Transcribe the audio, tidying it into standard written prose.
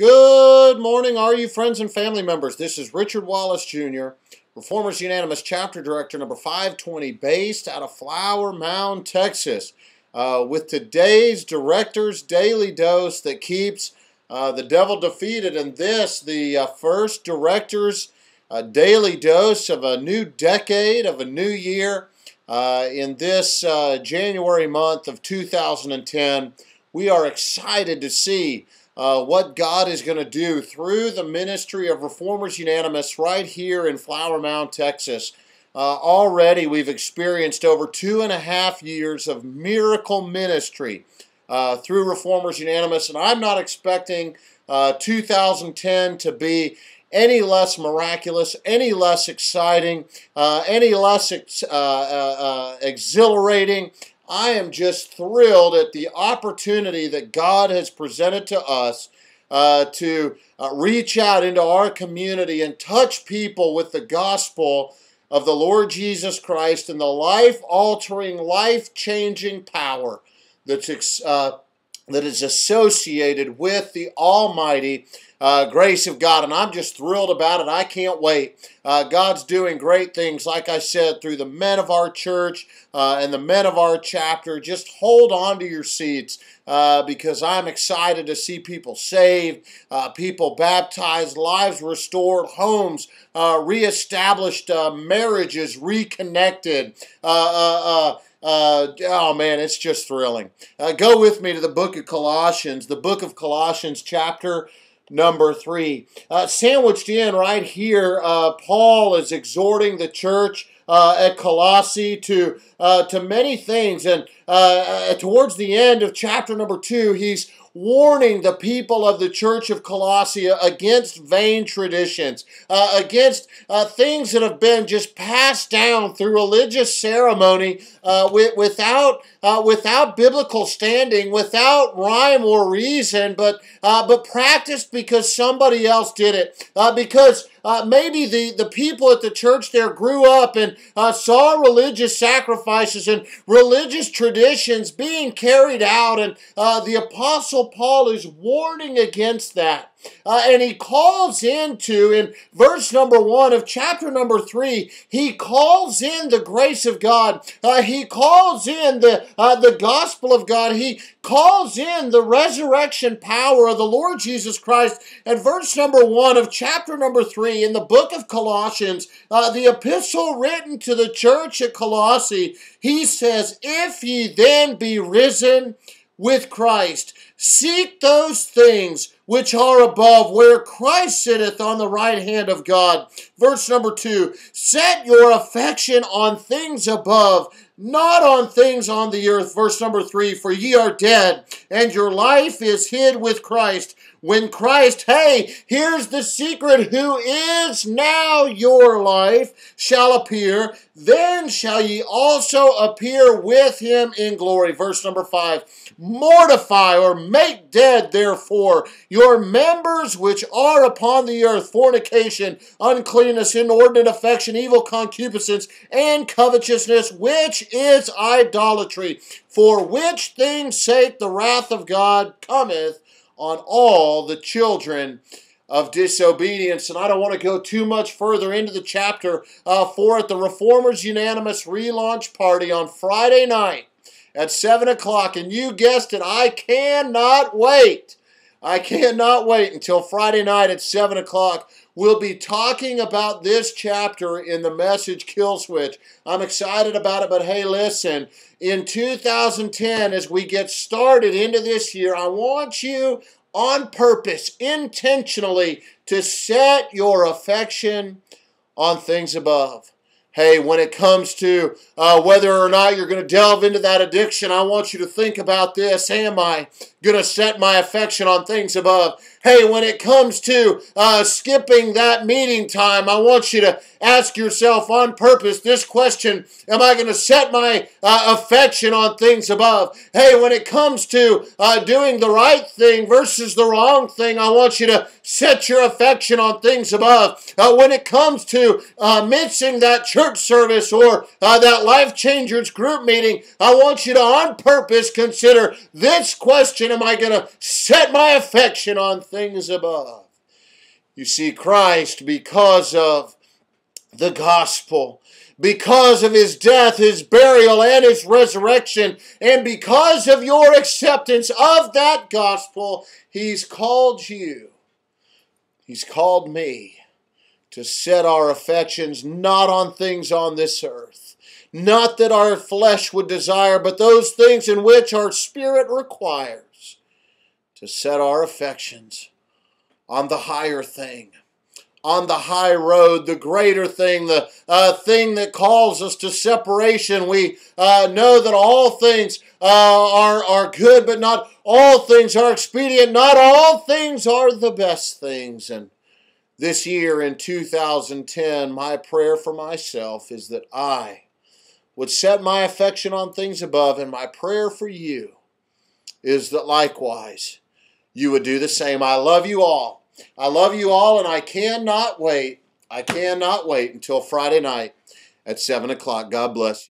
Good morning, all you friends and family members. This is Richard Wallace Jr., Reformers Unanimous Chapter Director number 520, based out of Flower Mound, Texas, with today's Director's Daily Dose that keeps the devil defeated. And this, the first Director's Daily Dose of a new decade, of a new year, in this January month of 2010. We are excited to see what God is going to do through the ministry of Reformers Unanimous right here in Flower Mound, Texas. Already we've experienced over 2.5 years of miracle ministry through Reformers Unanimous, and I'm not expecting 2010 to be any less miraculous, any less exciting, any less exhilarating. I am just thrilled at the opportunity that God has presented to us to reach out into our community and touch people with the gospel of the Lord Jesus Christ and the life-altering, life-changing power that is associated with the almighty grace of God. And I'm just thrilled about it. I can't wait. God's doing great things, like I said, through the men of our church and the men of our chapter. Just hold on to your seats because I'm excited to see people saved, people baptized, lives restored, homes reestablished, marriages reconnected. Oh man, it's just thrilling. Go with me to the book of Colossians, chapter number 3. Sandwiched in right here, Paul is exhorting the church at Colossae to many things. And towards the end of chapter number 2, he's warning the people of the church of Colossae against vain traditions, against things that have been just passed down through religious ceremony without biblical standing, without rhyme or reason, but practiced because somebody else did it, because maybe the people at the church there grew up and saw religious sacrifices and religious traditions being carried out, and the Apostle Paul is warning against that. And he calls into, in verse number 1 of chapter number 3, he calls in the grace of God. He calls in the gospel of God. He calls in the resurrection power of the Lord Jesus Christ. And verse number 1 of chapter number 3 in the book of Colossians, the epistle written to the church at Colossae, he says, "If ye then be risen with Christ, seek those things which are above, where Christ sitteth on the right hand of God." Verse number 2, "Set your affection on things above, not on things on the earth." Verse number 3, "For ye are dead, and your life is hid with Christ. When Christ," hey, here's the secret, "who is now your life, shall appear, then shall ye also appear with him in glory." Verse number 5, "Mortify," or make dead, therefore, "your members which are upon the earth, fornication, uncleanness, inordinate affection, evil concupiscence, and covetousness, which is idolatry. For which things' sake the wrath of God cometh on all the children of disobedience." And I don't want to go too much further into the chapter, for at the Reformers Unanimous relaunch party on Friday night at 7 o'clock, and you guessed it, I cannot wait. I cannot wait until Friday night at 7 o'clock. We'll be talking about this chapter in the message Kill Switch. I'm excited about it, but hey, listen, in 2010, as we get started into this year, I want you on purpose, intentionally, to set your affection on things above. Hey, when it comes to whether or not you're going to delve into that addiction, I want you to think about this. Am I going to set my affection on things above? Hey, when it comes to skipping that meeting time, I want you to ask yourself on purpose this question: am I going to set my affection on things above? Hey, when it comes to doing the right thing versus the wrong thing, I want you to set your affection on things above. When it comes to missing that church church service or that Life Changers group meeting, I want you to on purpose consider this question: am I going to set my affection on things above? You see, Christ, because of the gospel, because of his death, his burial, and his resurrection, and because of your acceptance of that gospel, he's called you, he's called me to set our affections not on things on this earth, not that our flesh would desire, but those things in which our spirit requires, to set our affections on the higher thing, on the high road, the greater thing, the thing that calls us to separation. We know that all things are good, but not all things are expedient. Not all things are the best things. And this year in 2010, my prayer for myself is that I would set my affection on things above, and my prayer for you is that likewise you would do the same. I love you all. I love you all, and I cannot wait. I cannot wait until Friday night at 7 o'clock. God bless you.